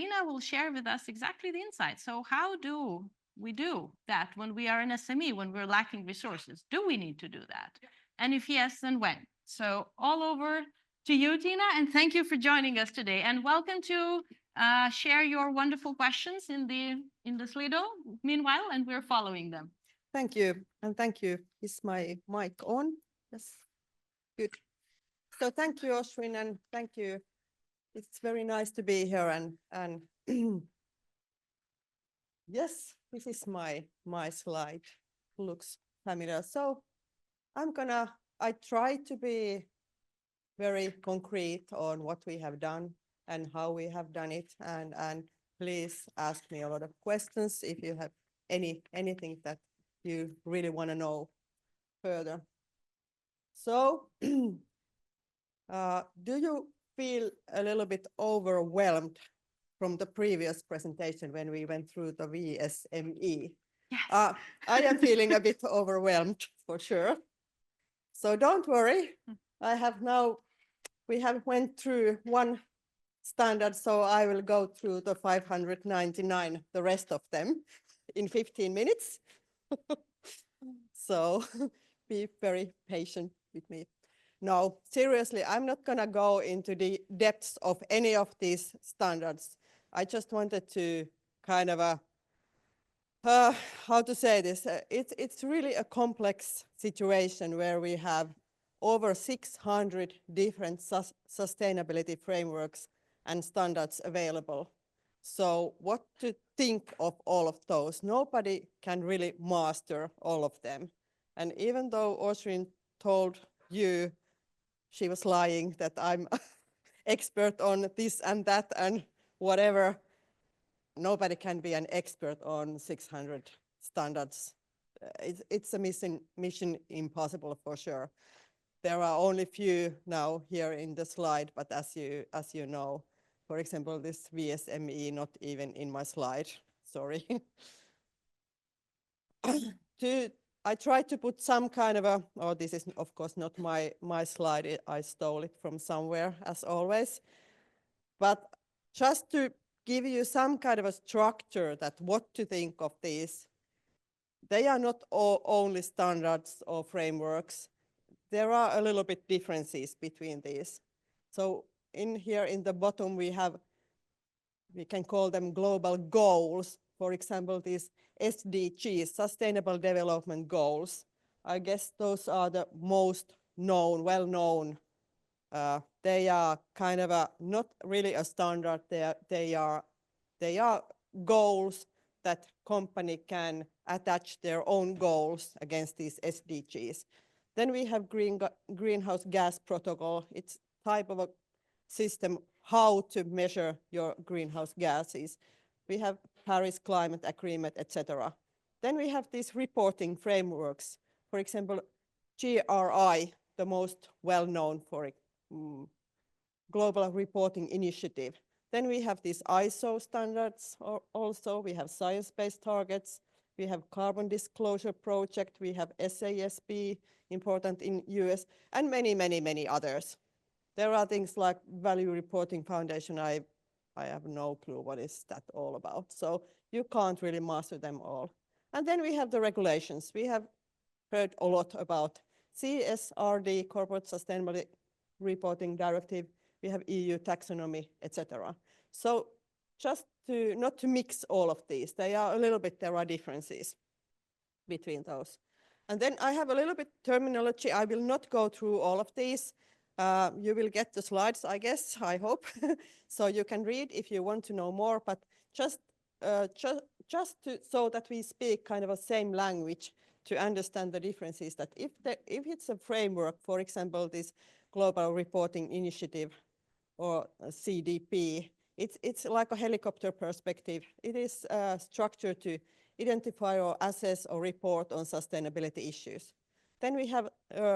Tina will share with us exactly the insights. So how do we do that when we are an SME, when we're lacking resources? Do we need to do that? And if yes, then when? So all over to you, Tina, and thank you for joining us today. And welcome to share your wonderful questions in the Slido meanwhile, and we're following them. Thank you, and thank you. Is my mic on? Yes, good. So thank you, Oshwin, and thank you. It's very nice to be here, and yes, this is my slide. Looks familiar. So I try to be very concrete on what we have done and how we have done it, and please ask me a lot of questions if you have anything that you really want to know further. So do you feel a little bit overwhelmed from the previous presentation when we went through the VSME? Yes. I am feeling a bit overwhelmed for sure. So don't worry. We have went through one standard, so I will go through the 599, the rest of them, in 15 minutes. So be very patient with me. No, seriously, I'm not going to go into the depths of any of these standards. I just wanted to kind of how to say this? It's really a complex situation where we have over 600 different sustainability frameworks and standards available. So what to think of all of those? Nobody can really master all of them. And even though Oshrin told you she was lying that I'm expert on this and that and whatever, nobody can be an expert on 600 standards. It's a mission impossible for sure. There are only few now here in the slide, but as you know, for example, this VSME not even in my slide. Sorry. I tried to put some kind of a, oh, this is of course not my slide. I stole it from somewhere as always. But just to give you some kind of a structure that what to think of these, they are not only standards or frameworks. There are a little bit differences between these. So in here in the bottom we can call them global goals. For example, these SDGs, Sustainable Development Goals. I guess those are the most known, well-known. They are kind of not really a standard. They are goals that company can attach their own goals against these SDGs. Then we have greenhouse gas protocol. It's type of a system how to measure your greenhouse gases. We have Paris Climate Agreement, etc. Then we have these reporting frameworks. For example, GRI, the most well-known for it, Global Reporting Initiative. Then we have these ISO standards also. We have science-based targets. We have Carbon Disclosure Project. We have SASB, important in US, and many, many, many others. There are things like Value Reporting Foundation. I have no clue what is that all about. So you can't really master them all. And then we have the regulations. We have heard a lot about CSRD, Corporate Sustainability Reporting Directive. We have EU taxonomy, etc. So just not to mix all of these, there are differences between those. And then I have a little bit terminology. I will not go through all of these. You will get the slides, I guess, I hope. So you can read if you want to know more, but just so that we speak kind of a same language to understand the differences, that if it's a framework, for example, this Global Reporting Initiative or CDP, it's like a helicopter perspective. It is structured to identify or assess or report on sustainability issues. Then we have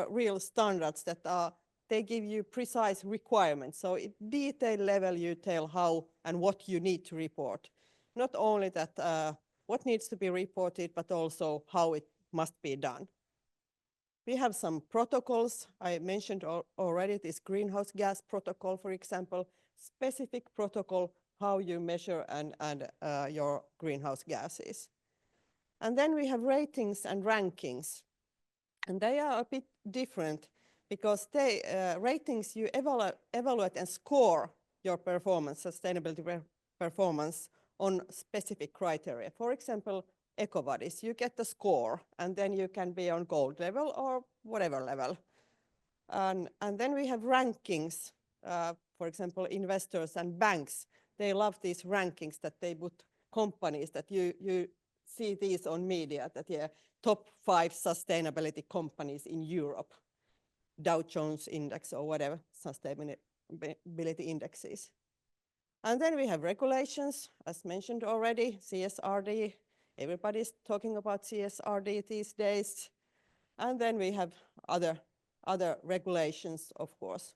real standards that they give you precise requirements. So at detail level, you tell how and what you need to report. Not only that what needs to be reported, but also how it must be done. We have some protocols. I mentioned already this greenhouse gas protocol, for example, specific protocol how you measure and your greenhouse gases. And then we have ratings and rankings. And they are a bit different because they ratings you evaluate and score your performance, sustainability performance on specific criteria. For example, EcoVadis, you get the score and then you can be on gold level or whatever level. And then we have rankings. For example, investors and banks, they love these rankings that they put companies that you see these on media that top 5 sustainability companies in Europe, Dow Jones Index or whatever sustainability indexes. And then we have regulations, as mentioned already, CSRD. Everybody's talking about CSRD these days. And then we have other regulations, of course.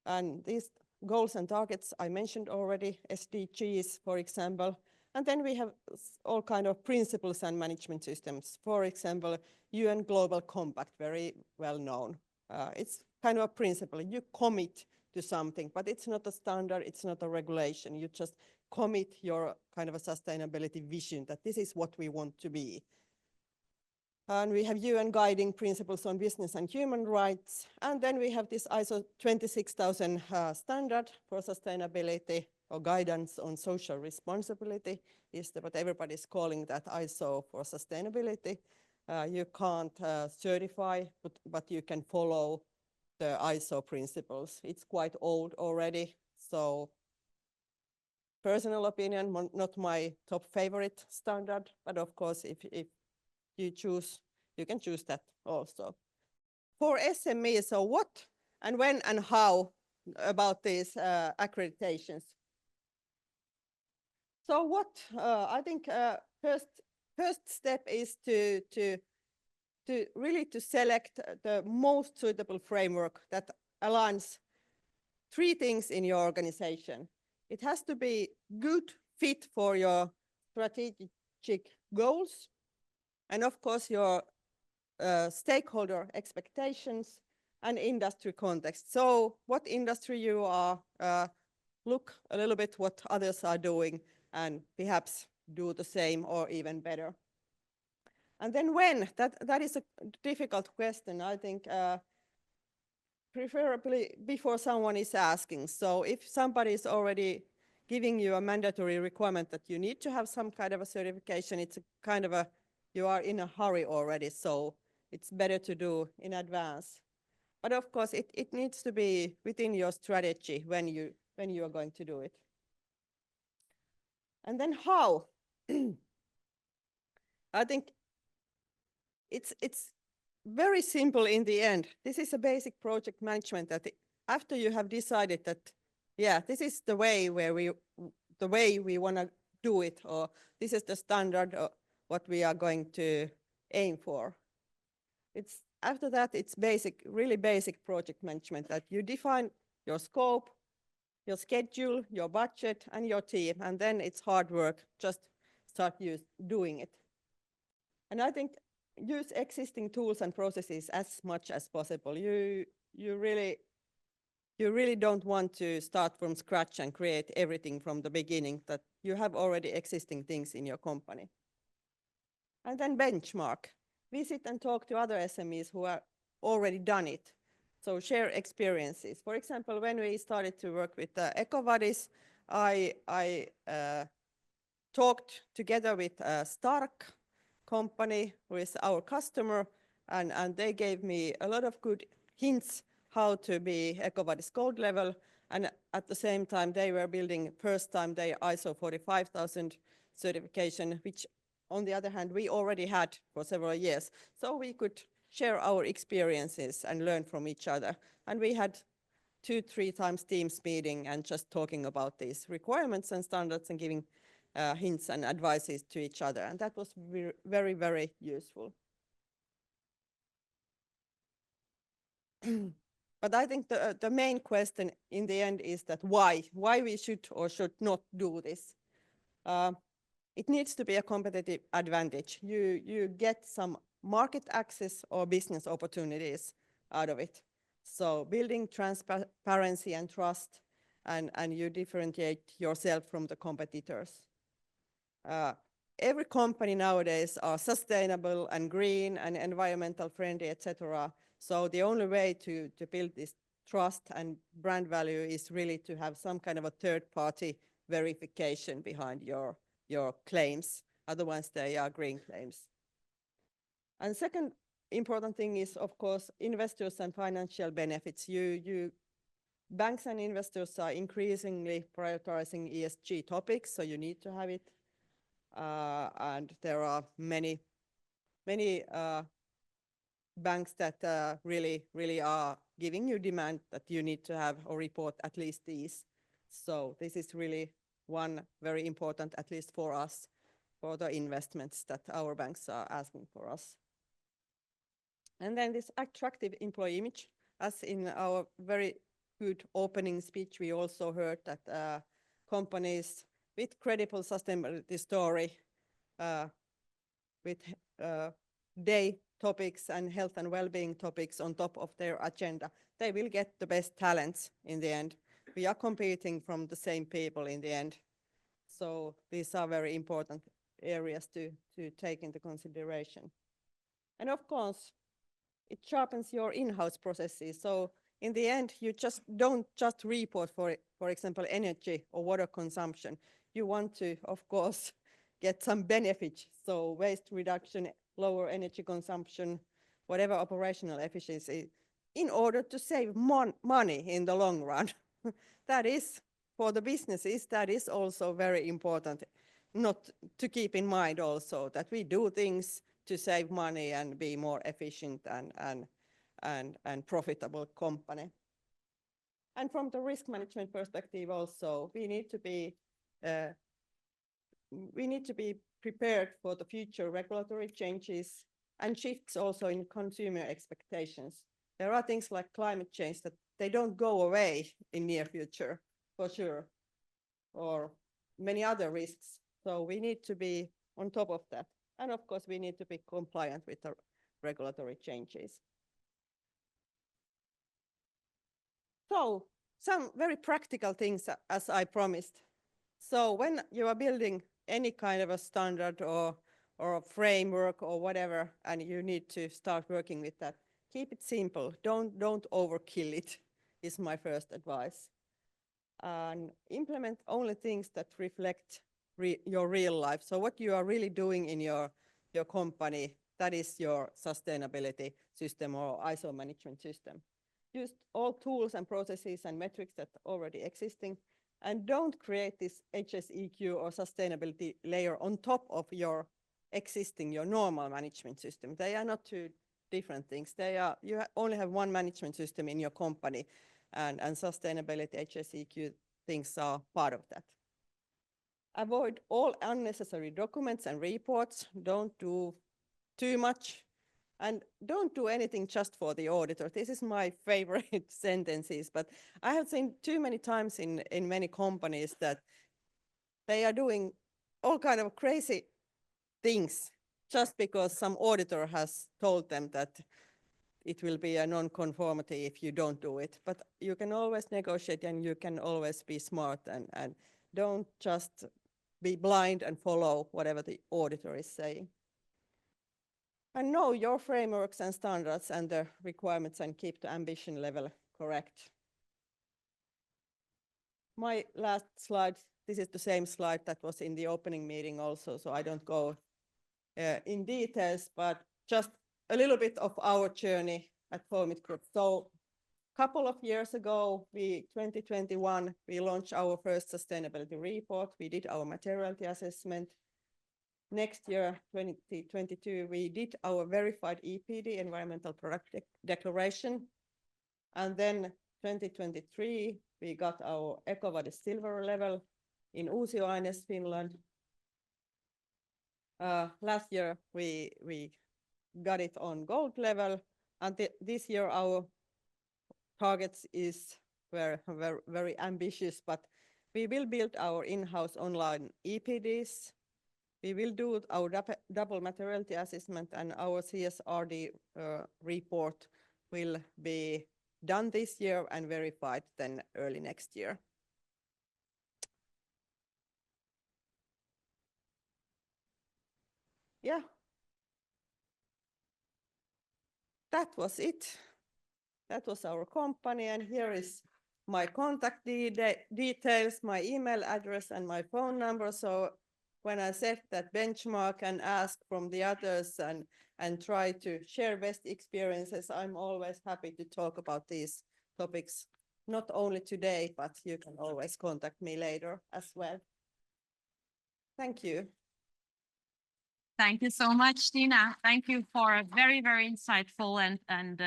And these goals and targets I mentioned already, SDGs, for example. And then we have all kind of principles and management systems. For example, UN Global Compact, very well known. It's kind of a principle. You commit to something, but it's not a standard, it's not a regulation. You just commit your kind of a sustainability vision that this is what we want to be. And we have UN guiding principles on business and human rights. And then we have this ISO 26000 standard for sustainability or guidance on social responsibility is what everybody's calling that ISO for sustainability. You can't certify, but you can follow the ISO principles. It's quite old already, so personal opinion, not my top favorite standard, but of course, if you choose, you can choose that also. For SMEs, so what and when and how about these accreditations? So what I think first step is to really to select the most suitable framework that aligns 3 things in your organization. It has to be good fit for your strategic goals, and of course your stakeholder expectations and industry context. So what industry you are, look a little bit what others are doing and perhaps do the same or even better. And then when, that is a difficult question, I think, preferably before someone is asking. So if somebody is already giving you a mandatory requirement that you need to have some kind of a certification, it's a kind of a, you are in a hurry already, so it's better to do in advance. But of course, it needs to be within your strategy when you are going to do it. And then how? I think it's very simple in the end. This is a basic project management that after you have decided that, yeah, this is the way we want to do it, or this is the standard or what we are going to aim for. It's after that, it's basic, really basic project management that you define your scope, your schedule, your budget, and your team, and then it's hard work. Just start doing it. And I think use existing tools and processes as much as possible. You really don't want to start from scratch and create everything from the beginning, that you have already existing things in your company. And then benchmark. Visit and talk to other SMEs who are already done it. So share experiences. For example, when we started to work with EcoVadis, I talked together with Stark company, who is our customer, and they gave me a lot of good hints how to be EcoVadis gold level, and at the same time they were building first time their ISO 45000 certification, which on the other hand we already had for several years, so we could share our experiences and learn from each other. And we had 2-3 times Teams meeting and just talking about these requirements and standards and giving hints and advices to each other, and that was very, very useful. But I think the main question in the end is that why we should or should not do this. It needs to be a competitive advantage. You get some market access or business opportunities out of it. So building transparency and trust, and you differentiate yourself from the competitors. Every company nowadays are sustainable and green and environmental friendly, etc. So the only way to build this trust and brand value is really to have some kind of a third-party verification behind your claims. Otherwise, they are green claims. And second important thing is, of course, investors and financial benefits. Banks and investors are increasingly prioritizing ESG topics, so you need to have it. And there are many banks that really are giving you demand that you need to have or report at least these. So this is really one very important, at least for us, for the investments that our banks are asking for us. And then this attractive employee image, as in our very good opening speech, we also heard that companies with credible sustainability story, with day topics and health and well-being topics on top of their agenda, they will get the best talents in the end. We are competing from the same people in the end. So these are very important areas to take into consideration. And of course, it sharpens your in-house processes. So in the end, you don't just report, for example, energy or water consumption. You want to, of course, get some benefits. So waste reduction, lower energy consumption, whatever operational efficiency, in order to save money in the long run. That is, for the businesses, that is also very important, not to keep in mind also that we do things to save money and be more efficient and profitable company. And from the risk management perspective also, we need to be prepared for the future regulatory changes and shifts also in consumer expectations. There are things like climate change that they don't go away in near future, for sure, or many other risks. So we need to be on top of that. And of course, we need to be compliant with the regulatory changes. So some very practical things, as I promised. So when you are building any kind of a standard or a framework or whatever, and you need to start working with that, keep it simple. Don't overkill it, is my first advice. And implement only things that reflect your real life. So what you are really doing in your company, that is your sustainability system or ISO management system. Use all tools and processes and metrics that are already existing, and don't create this HSEQ or sustainability layer on top of your normal management system. They are not two different things. You only have one management system in your company, and sustainability HSEQ things are part of that. Avoid all unnecessary documents and reports. Don't do too much, and don't do anything just for the auditor. This is my favorite sentences, but I have seen too many times in many companies that they are doing all kind of crazy things just because some auditor has told them that it will be a non-conformity if you don't do it. But you can always negotiate and you can always be smart and don't just be blind and follow whatever the auditor is saying. And know your frameworks and standards and the requirements and keep the ambition level correct. My last slide, this is the same slide that was in the opening meeting also, so I don't go in details, but just a little bit of our journey at Formit Group. So a couple of years ago, 2021, we launched our first sustainability report. We did our materiality assessment. Next year, 2022, we did our verified EPD, Environmental Product Declaration. And then 2023, we got our EcoVadis silver level in Uusioaines, Finland. Last year, we got it on gold level. And this year, our targets were very ambitious, but we will build our in-house online EPDs. We will do our double materiality assessment, and our CSRD report will be done this year and verified then early next year. yeah. That was it. That was our company, and here is my contact details, my email address, and my phone number. So when I set that benchmark and ask from the others and try to share best experiences, I'm always happy to talk about these topics, not only today, but you can always contact me later as well. Thank you. Thank you so much, Tina. Thank you for a very, very insightful and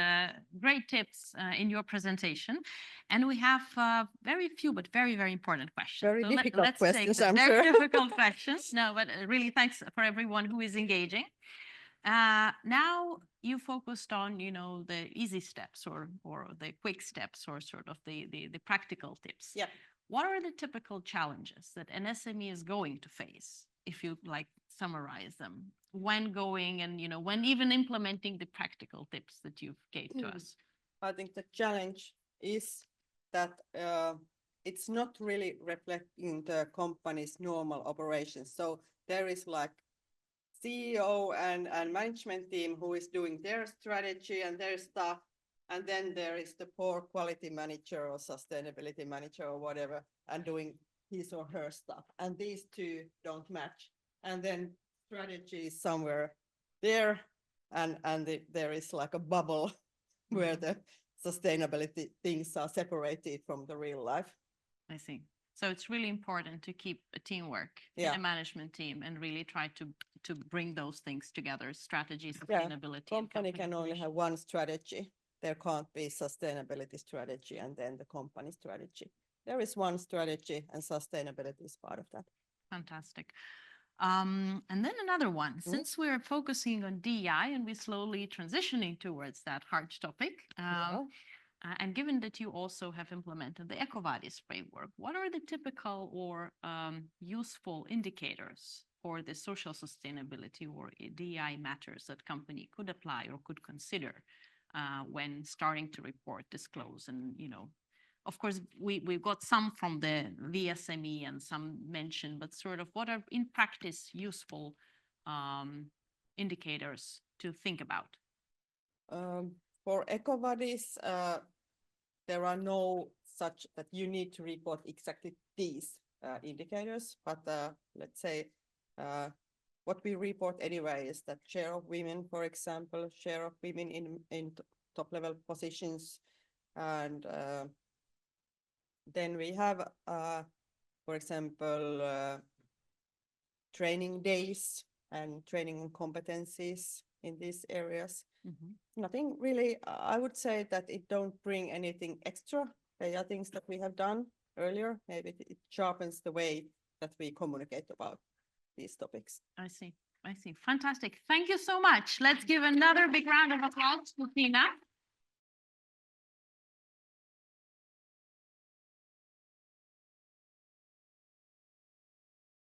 great tips in your presentation. And we have very few, but very, very important questions. Very difficult let's questions, take the I'm very sure. difficult questions. No, but really thanks for everyone who is engaging. Now you focused on, the easy steps or the quick steps or sort of the practical tips. Yeah. What are the typical challenges that an SME is going to face, if you summarize them, when going and, when even implementing the practical tips that you've gave to us? I think the challenge is that it's not really reflecting the company's normal operations. So there is CEO and management team who is doing their strategy and their stuff. And then there is the poor quality manager or sustainability manager or whatever and doing his or her stuff. And these two don't match. And then strategy is somewhere there and there is like a bubble where the sustainability things are separated from the real life. I see. So it's really important to keep a teamwork, a management team, and really try to bring those things together, strategy, sustainability. Company can only have one strategy. There can't be sustainability strategy and then the company strategy. There is one strategy and sustainability is part of that. Fantastic. And then another one, since we're focusing on DEI and we're slowly transitioning towards that hard topic, and given that you also have implemented the EcoVadis framework, what are the typical or useful indicators for the social sustainability or DEI matters that company could apply or could consider when starting to report, disclose, and of course, we've got some from the VSME and some mentioned, but sort of what are in practice useful indicators to think about? For EcoVadis, there are no such that you need to report exactly these indicators, but let's say what we report anyway is that share of women, for example, share of women in top level positions, and then we have, for example, training days and training competencies in these areas. Nothing really, I would say that it don't bring anything extra. They are things that we have done earlier. Maybe it sharpens the way that we communicate about these topics. I see. Fantastic. Thank you so much. Let's give another big round of applause to Tina.